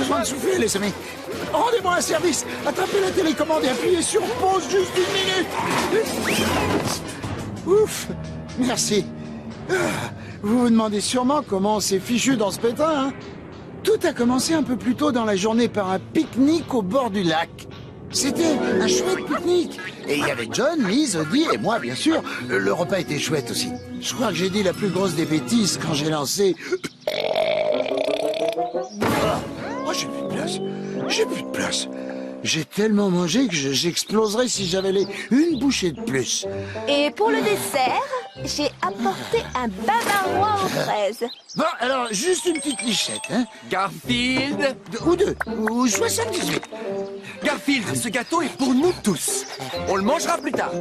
besoin de souffler, les amis. Rendez-moi un service. Attrapez la télécommande et appuyez sur pause juste 1 minute. Ouf, merci. Vous vous demandez sûrement comment c'est fichu dans ce pétrin, hein? Tout a commencé un peu plus tôt dans la journée par un pique-nique au bord du lac. C'était un chouette pique-nique. Et il y avait John, Lise, Odie et moi, bien sûr. Le repas était chouette aussi. Je crois que j'ai dit la plus grosse des bêtises quand j'ai lancé... Oh, j'ai plus de place. J'ai plus de place. J'ai tellement mangé que j'exploserais si j'avalais une bouchée de plus. Et pour le dessert, j'ai apporté un bavarois aux fraises. Bon, alors, juste une petite lichette, hein? Garfield! Ou deux, ou 78. Garfield, ce gâteau est pour nous tous. On le mangera plus tard.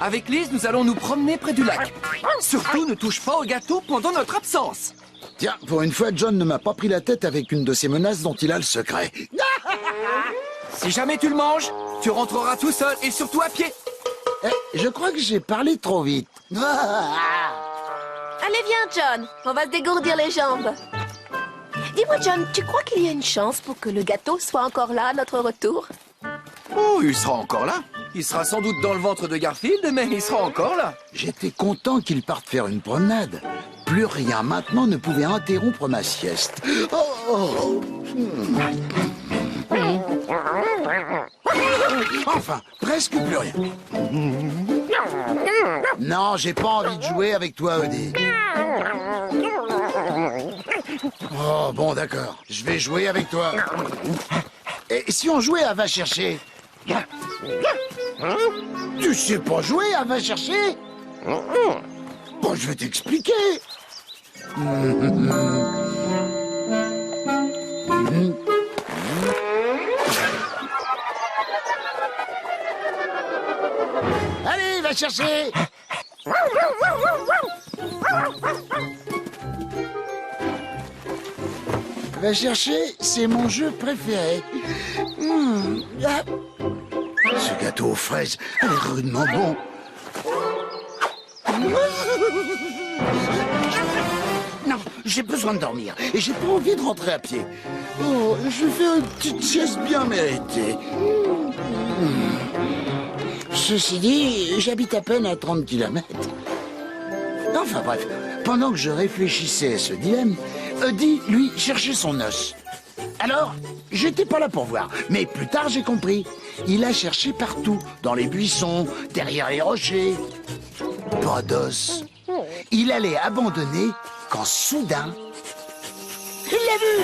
Avec Lise, nous allons nous promener près du lac. Surtout, ne touche pas au gâteau pendant notre absence. Tiens, pour une fois, John ne m'a pas pris la tête avec une de ces menaces dont il a le secret. Si jamais tu le manges, tu rentreras tout seul et surtout à pied. Je crois que j'ai parlé trop vite. Allez, viens, John. On va se dégourdir les jambes. Dis-moi, John, tu crois qu'il y a une chance pour que le gâteau soit encore là à notre retour? Oh, il sera encore là. Il sera sans doute dans le ventre de Garfield, mais il sera encore là. J'étais content qu'il parte faire une promenade. Plus rien maintenant ne pouvait interrompre ma sieste. Enfin, presque plus rien. Non, j'ai pas envie de jouer avec toi, Odie. Oh, bon, d'accord. Je vais jouer avec toi. Et si on jouait à Va chercher? Tu sais pas jouer à Va chercher? Bon, je vais t'expliquer. Allez, va chercher. Va chercher, c'est mon jeu préféré. Ce gâteau aux fraises a l'air rudement bon. Non, j'ai besoin de dormir et j'ai pas envie de rentrer à pied. Oh, je vais faire une petite sieste bien méritée. Ceci dit, j'habite à peine à 30 km. Enfin bref, pendant que je réfléchissais à ce dilemme, Odie, lui, cherchait son os. Alors, j'étais pas là pour voir, mais plus tard j'ai compris. Il a cherché partout, dans les buissons, derrière les rochers. Pas d'os. Il allait abandonner quand soudain... Il l'a vu!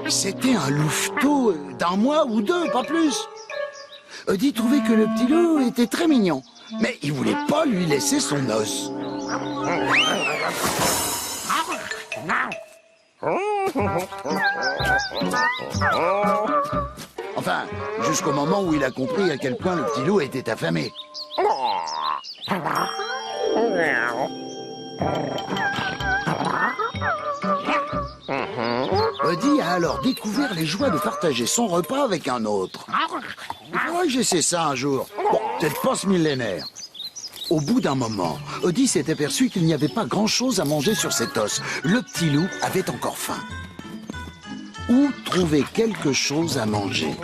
C'était un louveteau d'un mois ou deux, pas plus. Odie trouvait que le petit loup était très mignon, mais il voulait pas lui laisser son os. Enfin, jusqu'au moment où il a compris à quel point le petit loup était affamé. Odie a alors découvert les joies de partager son repas avec un autre. Il faudrait que j'essaie ça un jour. Bon, peut-être pas ce millénaire. Au bout d'un moment, Odie s'est aperçu qu'il n'y avait pas grand-chose à manger sur cet os. Le petit loup avait encore faim. Où trouver quelque chose à manger?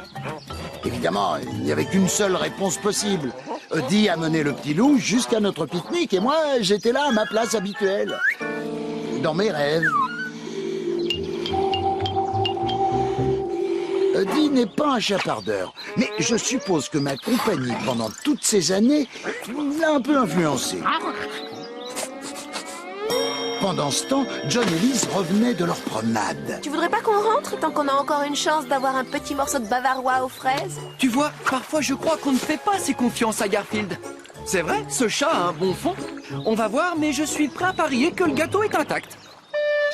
Évidemment, il n'y avait qu'une seule réponse possible. Odie a mené le petit loup jusqu'à notre pique-nique et moi, j'étais là à ma place habituelle. Dans mes rêves. Odie n'est pas un chapardeur, mais je suppose que ma compagnie pendant toutes ces années l'a un peu influencé. Pendant ce temps, John et Lise revenaient de leur promenade. Tu voudrais pas qu'on rentre tant qu'on a encore une chance d'avoir un petit morceau de bavarois aux fraises? Tu vois, parfois je crois qu'on ne fait pas assez confiance à Garfield. C'est vrai, ce chat a un bon fond. On va voir, mais je suis prêt à parier que le gâteau est intact.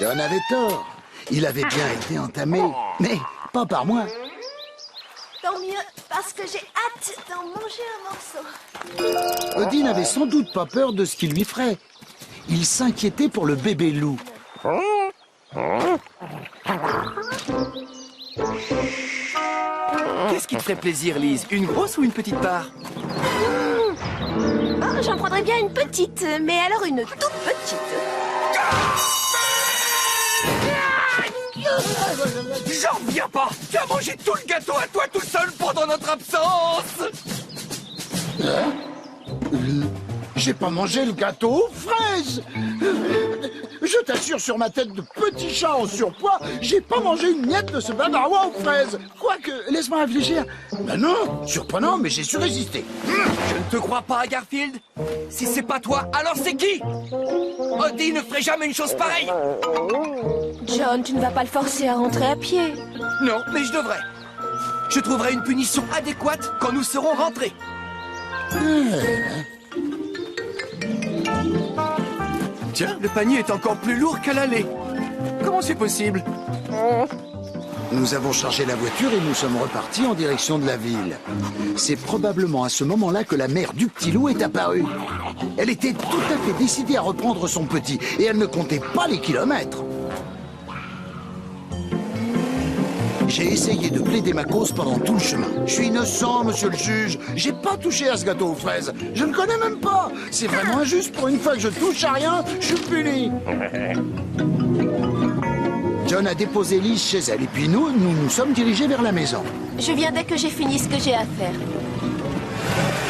John avait tort. Il avait bien été entamé, mais pas par moi. Tant mieux, parce que j'ai hâte d'en manger un morceau. Odie n'avait sans doute pas peur de ce qu'il lui ferait. Il s'inquiétait pour le bébé loup. Qu'est-ce qui te ferait plaisir, Lise? Une grosse ou une petite part? Oh, j'en prendrais bien une petite, mais alors une toute petite. J'en reviens pas! Tu as mangé tout le gâteau à toi tout seul pendant notre absence! J'ai pas mangé le gâteau aux fraises. Je t'assure sur ma tête de petit chat en surpoids, j'ai pas mangé une miette de ce bavarois aux fraises. Quoique, laisse-moi réfléchir. Ben non, surprenant, mais j'ai su résister. Je ne te crois pas, Garfield. Si c'est pas toi, alors c'est qui? Odie ne ferait jamais une chose pareille. John, tu ne vas pas le forcer à rentrer à pied. Non, mais je devrais. Je trouverai une punition adéquate quand nous serons rentrés. Tiens, le panier est encore plus lourd qu'à l'aller. Comment c'est possible? Nous avons chargé la voiture et nous sommes repartis en direction de la ville. C'est probablement à ce moment-là que la mère du petit loup est apparue. Elle était tout à fait décidée à reprendre son petit et elle ne comptait pas les kilomètres. J'ai essayé de plaider ma cause pendant tout le chemin. Je suis innocent, monsieur le juge. J'ai pas touché à ce gâteau aux fraises. Je ne connais même pas. C'est vraiment injuste. Pour une fois que je touche à rien, je suis puni. John a déposé Lise chez elle et puis nous nous sommes dirigés vers la maison. Je viens dès que j'ai fini ce que j'ai à faire.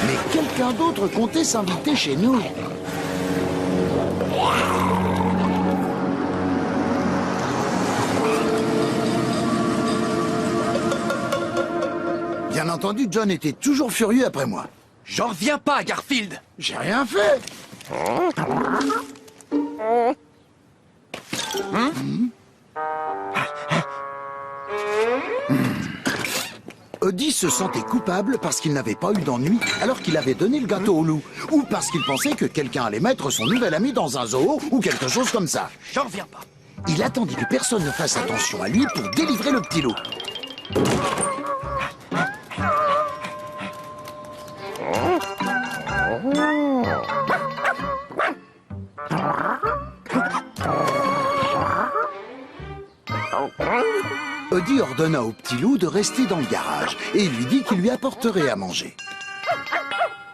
Mais quelqu'un d'autre comptait s'inviter chez nous. Bien entendu, John était toujours furieux après moi. J'en reviens pas, Garfield. J'ai rien fait. Odie se sentait coupable parce qu'il n'avait pas eu d'ennui alors qu'il avait donné le gâteau au loup. Ou parce qu'il pensait que quelqu'un allait mettre son nouvel ami dans un zoo ou quelque chose comme ça. J'en reviens pas. Il attendit que personne ne fasse attention à lui pour délivrer le petit loup. Odie ordonna au petit loup de rester dans le garage et il lui dit qu'il lui apporterait à manger.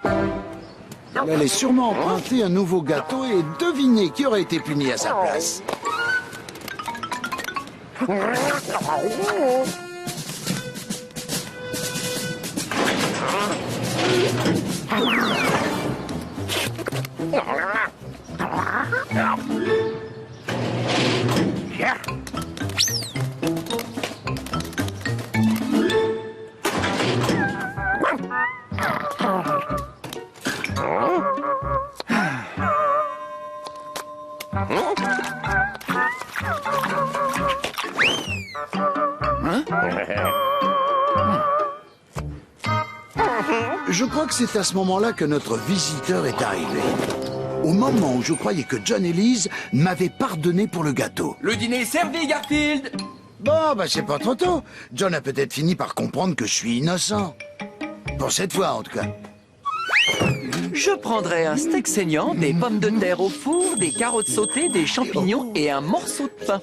Elle allait sûrement emprunter un nouveau gâteau et deviner qui aurait été puni à sa place. Je crois que c'est à ce moment-là que notre visiteur est arrivé. Au moment où je croyais que John et Lise m'avaient pardonné pour le gâteau. Le dîner est servi, Garfield. Bon, bah c'est pas trop tôt. John a peut-être fini par comprendre que je suis innocent. Pour cette fois, en tout cas. Je prendrai un steak saignant, des pommes de terre au four, des carottes sautées, des champignons et un morceau de pain.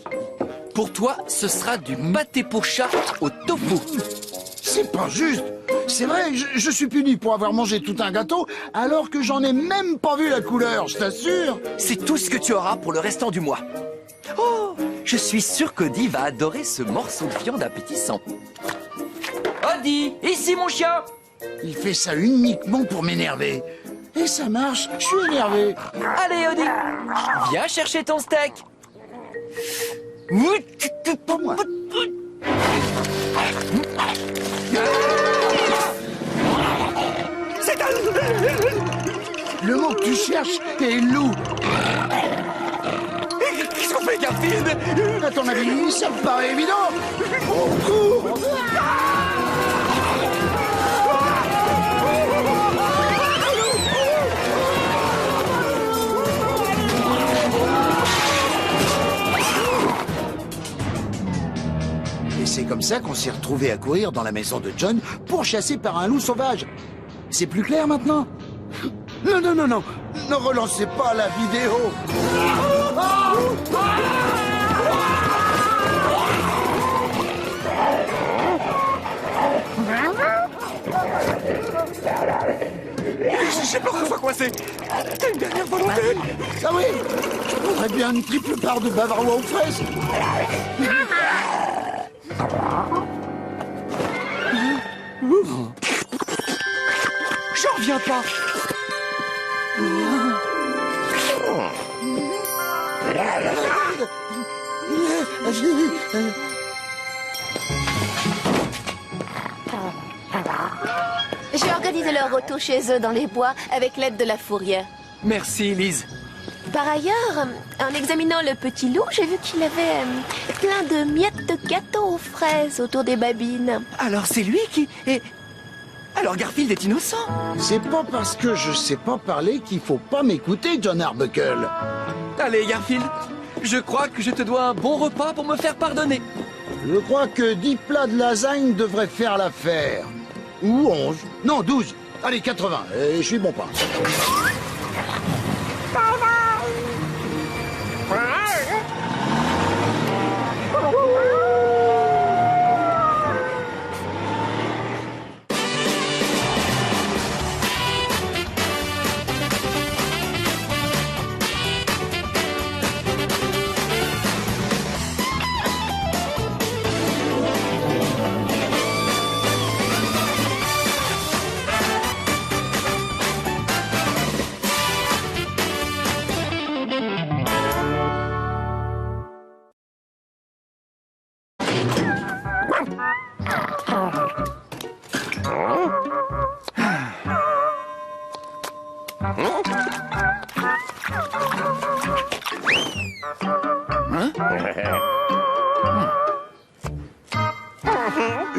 Pour toi, ce sera du pâté pour chat au tofu. C'est pas juste. C'est vrai, je suis puni pour avoir mangé tout un gâteau alors que j'en ai même pas vu la couleur, je t'assure. C'est tout ce que tu auras pour le restant du mois. Oh, je suis sûr qu'Odie va adorer ce morceau de viande appétissant. Odie, ici mon chien. Il fait ça uniquement pour m'énerver. Et ça marche, je suis énervé. Allez, Odie, viens chercher ton steak. Pas moi. C'est un... Le mot que tu cherches est loup. Qu'est-ce qu'on fait, Garfield? À ton avis, ça me paraît évident. Au cours. Et c'est comme ça qu'on s'est retrouvés à courir dans la maison de John pourchassés par un loup sauvage. C'est plus clair maintenant? Non, non, non, non. Ne relancez pas la vidéo. coincé. T'as une dernière volonté? Ah oui, je prendrais bien une triple part de bavarois aux fraises. J'en reviens pas. J'ai organisé leur retour chez eux dans les bois avec l'aide de la fourrière. Merci, Lise. Par ailleurs, en examinant le petit loup, j'ai vu qu'il avait plein de miettes de gâteau aux fraises autour des babines. Alors c'est lui qui est... Alors Garfield est innocent. C'est pas parce que je sais pas parler qu'il faut pas m'écouter, John Arbuckle. Allez, Garfield, je crois que je te dois un bon repas pour me faire pardonner. Je crois que 10 plats de lasagne devraient faire l'affaire. Ou 11. Non, 12. Allez, 80. Et je suis bon pain.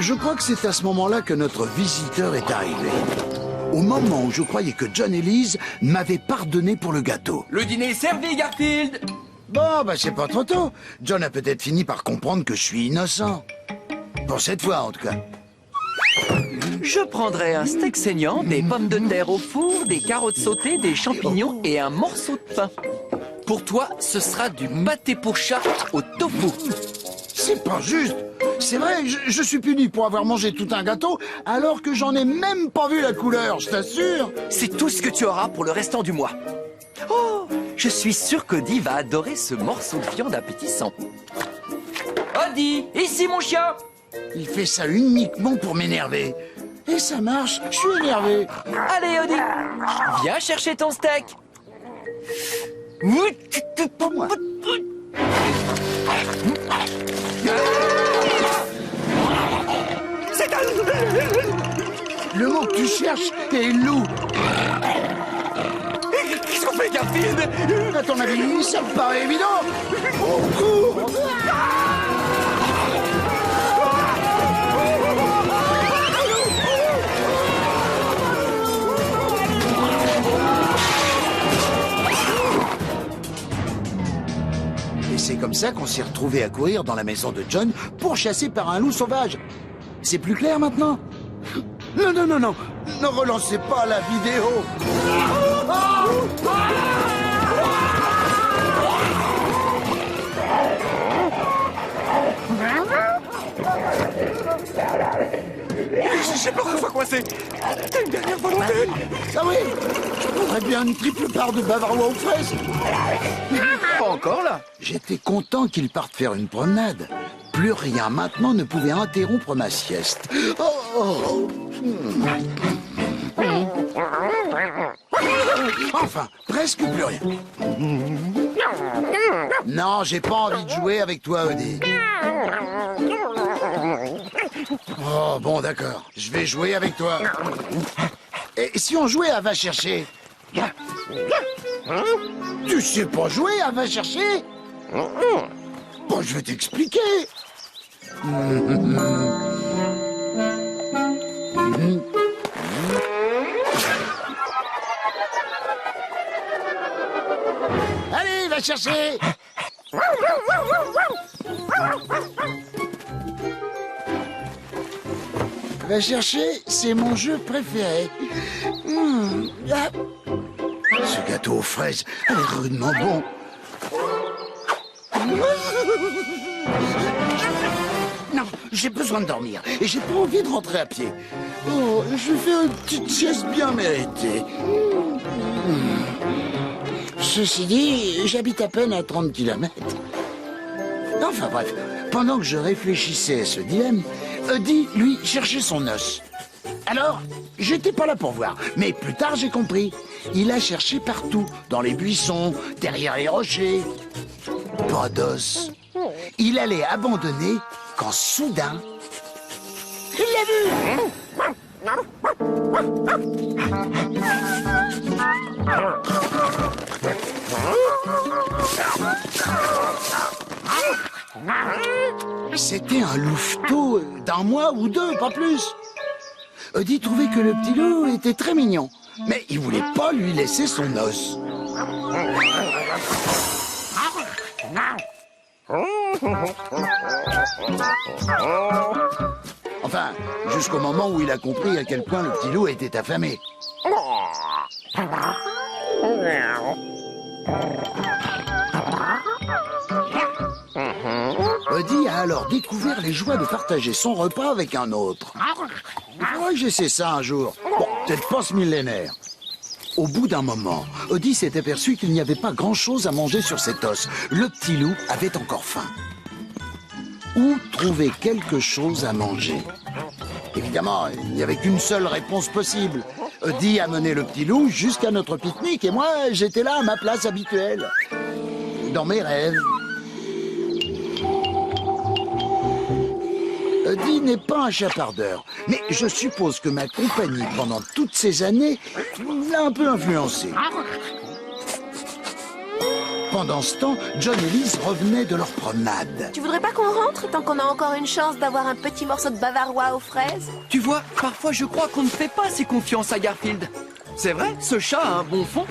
Je crois que c'est à ce moment-là que notre visiteur est arrivé. Au moment où je croyais que John et Lise m'avaient pardonné pour le gâteau. Le dîner est servi, Garfield. Bon, bah c'est pas trop tôt. John a peut-être fini par comprendre que je suis innocent. Pour cette fois, en tout cas. Je prendrai un steak saignant, des pommes de terre au four, des carottes sautées, des champignons et un morceau de pain. Pour toi, ce sera du pâté pour chat au tofu. C'est pas juste. C'est vrai, je suis puni pour avoir mangé tout un gâteau alors que j'en ai même pas vu la couleur, je t'assure. C'est tout ce que tu auras pour le restant du mois. Oh, je suis sûr qu'Odie va adorer ce morceau de viande appétissant. Odie, ici mon chien. Il fait ça uniquement pour m'énerver. Et ça marche, je suis énervé. Allez, Odie, viens chercher ton steak. Pas moi. C'est un... Le mot que tu cherches est loup. Qu'est-ce qu'on fait, Garfield? À ton avis, ça me paraît évident. Au cours. Et c'est comme ça qu'on s'est retrouvés à courir dans la maison de John pourchassés par un loup sauvage. C'est plus clair maintenant? Non, non, non, non. Ne relancez pas la vidéo. J'ai peur que ce soit coincé. T'as une dernière volonté? Ah oui, je prendrais bien une triple part de bavarois aux fraises. Pas encore là. J'étais content qu'il parte faire une promenade. Plus rien maintenant ne pouvait interrompre ma sieste. Oh. Enfin, presque plus rien. Non, j'ai pas envie de jouer avec toi, Odie. Oh, bon, d'accord. Je vais jouer avec toi. Et si on jouait à Va chercher? Tu sais pas jouer à Va chercher? Bon, je vais t'expliquer. Allez, va chercher. Va chercher, c'est mon jeu préféré. Ce gâteau aux fraises a l'air rudement bon. Non, j'ai besoin de dormir et j'ai pas envie de rentrer à pied. Oh, je vais faire une petite sieste bien méritée. Ceci dit, j'habite à peine à 30 kilomètres. Enfin bref, pendant que je réfléchissais à ce dilemme, Eddie, lui, cherchait son os. Alors, j'étais pas là pour voir, mais plus tard j'ai compris. Il a cherché partout, dans les buissons, derrière les rochers. Pas d'os. Il allait abandonner quand soudain, il l'a vu. C'était un louveteau d'un mois ou deux, pas plus. Eddie trouvait que le petit loup était très mignon, mais il voulait pas lui laisser son os. Enfin, jusqu'au moment où il a compris à quel point le petit loup était affamé. Eddie a alors découvert les joies de partager son repas avec un autre. Il faudrait que j'essaie ça un jour. Bon, peut-être pas ce millénaire. Au bout d'un moment, Eddie s'est aperçu qu'il n'y avait pas grand-chose à manger sur cet os. Le petit loup avait encore faim. Où trouver quelque chose à manger? Évidemment, il n'y avait qu'une seule réponse possible. Eddie a mené le petit loup jusqu'à notre pique-nique et moi, j'étais là à ma place habituelle. Dans mes rêves. Eddie n'est pas un chapardeur, mais je suppose que ma compagnie pendant toutes ces années l'a un peu influencé. Pendant ce temps, John et Liz revenaient de leur promenade. Tu voudrais pas qu'on rentre tant qu'on a encore une chance d'avoir un petit morceau de bavarois aux fraises? Tu vois, parfois je crois qu'on ne fait pas assez confiance à Garfield. C'est vrai, ce chat a un bon fond.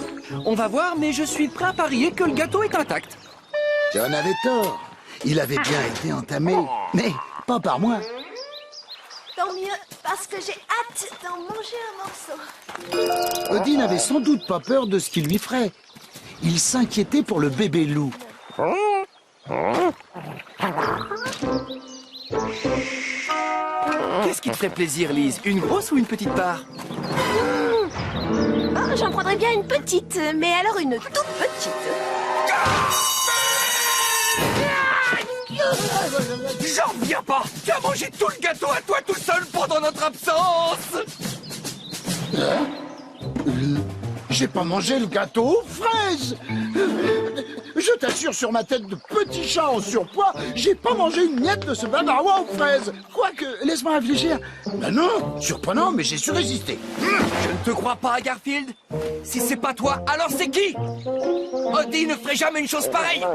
On va voir, mais je suis prêt à parier que le gâteau est intact. John avait tort. Il avait bien été entamé, mais pas par moi. Tant mieux, parce que j'ai hâte d'en manger un morceau. Eddie n'avait sans doute pas peur de ce qu'il lui ferait. Il s'inquiétait pour le bébé loup. Qu'est-ce qui te ferait plaisir, Lise? Une grosse ou une petite part? Oh, j'en prendrais bien une petite, mais alors une toute petite. J'en reviens pas! Tu as mangé tout le gâteau à toi tout seul pendant notre absence! J'ai pas mangé le gâteau aux fraises. Je t'assure sur ma tête de petit chat en surpoids, j'ai pas mangé une miette de ce bavarois aux fraises. Quoique, laisse-moi réfléchir. Ben non, surprenant, mais j'ai su résister. Je ne te crois pas, Garfield. Si c'est pas toi, alors c'est qui? Eddie ne ferait jamais une chose pareille.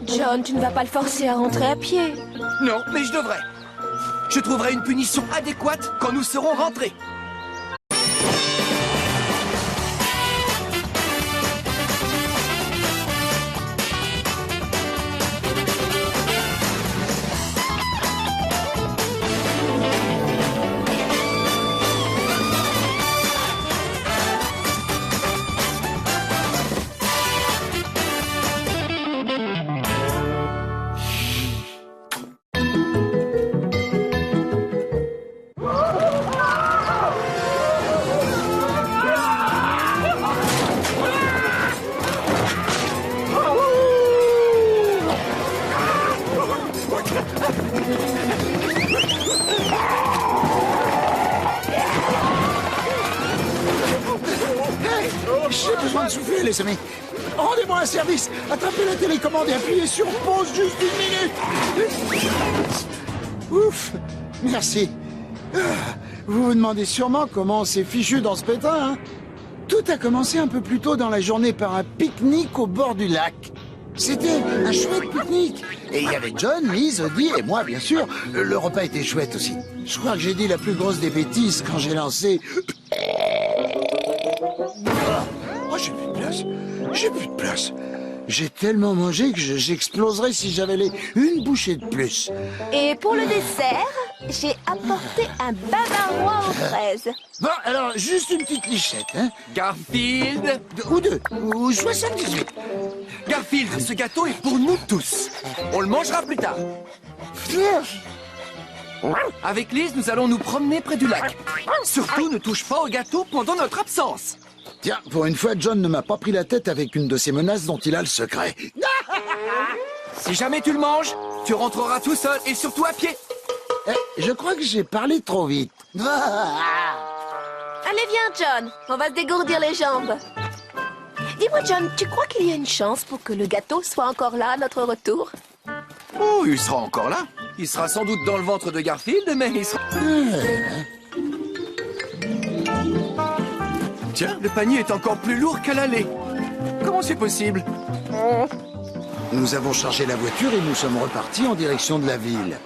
John, tu ne vas pas le forcer à rentrer à pied. Non, mais je devrais. Je trouverai une punition adéquate quand nous serons rentrés. J'ai besoin de souffler, les amis. Rendez-moi un service. Attrapez la télécommande et appuyez sur pause juste une minute. Ouf, merci. Vous vous demandez sûrement comment c'est fichu dans ce pétrin, hein? Tout a commencé un peu plus tôt dans la journée par un pique-nique au bord du lac. C'était un chouette pique-nique. Et il y avait John, Liz, Eddie et moi, bien sûr. Le repas était chouette aussi. Je crois que j'ai dit la plus grosse des bêtises quand j'ai lancé... Oh, j'ai plus de place. J'ai plus de place. J'ai tellement mangé que j'exploserais si j'avais une bouchée de plus. Et pour le dessert, j'ai apporté un bavarois aux fraises. Bon, alors, juste une petite lichette, hein? Garfield! Ou deux, ou 78. Garfield, ce gâteau est pour nous tous. On le mangera plus tard. Avec Lise, nous allons nous promener près du lac. Surtout, ne touche pas au gâteau pendant notre absence. Tiens, pour une fois, John ne m'a pas pris la tête avec une de ces menaces dont il a le secret. Si jamais tu le manges, tu rentreras tout seul et surtout à pied. Je crois que j'ai parlé trop vite. Allez, viens, John. On va se dégourdir les jambes. Dis-moi, John, tu crois qu'il y a une chance pour que le gâteau soit encore là à notre retour? Oh, il sera encore là. Il sera sans doute dans le ventre de Garfield, mais il sera... Tiens, le panier est encore plus lourd qu'à l'aller. Comment c'est possible? Nous avons chargé la voiture et nous sommes repartis en direction de la ville.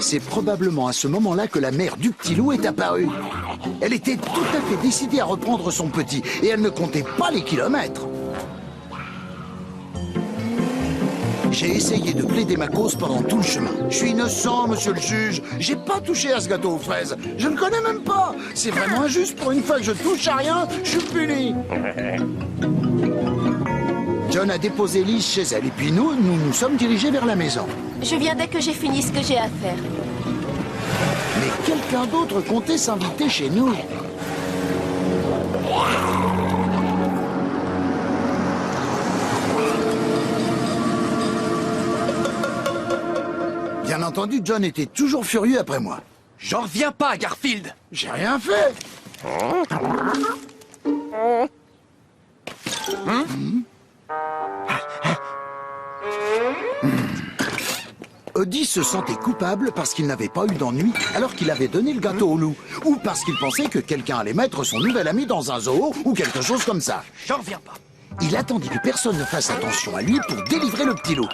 C'est probablement à ce moment-là que la mère du petit loup est apparue. Elle était tout à fait décidée à reprendre son petit et elle ne comptait pas les kilomètres. J'ai essayé de plaider ma cause pendant tout le chemin. Je suis innocent, monsieur le juge. J'ai pas touché à ce gâteau aux fraises. Je ne connais même pas. C'est vraiment injuste. Pour une fois que je touche à rien, je suis puni. John a déposé Lise chez elle et puis nous nous sommes dirigés vers la maison. Je viens dès que j'ai fini ce que j'ai à faire. Mais quelqu'un d'autre comptait s'inviter chez nous. Bien entendu, John était toujours furieux après moi. J'en reviens pas, Garfield. J'ai rien fait. Odie se sentait coupable parce qu'il n'avait pas eu d'ennui alors qu'il avait donné le gâteau au loup. Ou parce qu'il pensait que quelqu'un allait mettre son nouvel ami dans un zoo ou quelque chose comme ça. J'en reviens pas. Il attendit que personne ne fasse attention à lui pour délivrer le petit loup.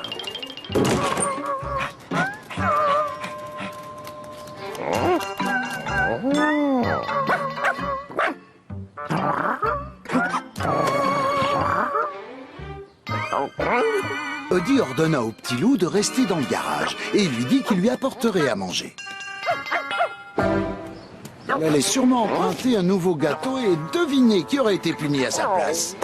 Odie ordonna au petit loup de rester dans le garage et lui dit qu'il lui apporterait à manger. Elle allait sûrement emprunter un nouveau gâteau et deviner qui aurait été puni à sa place.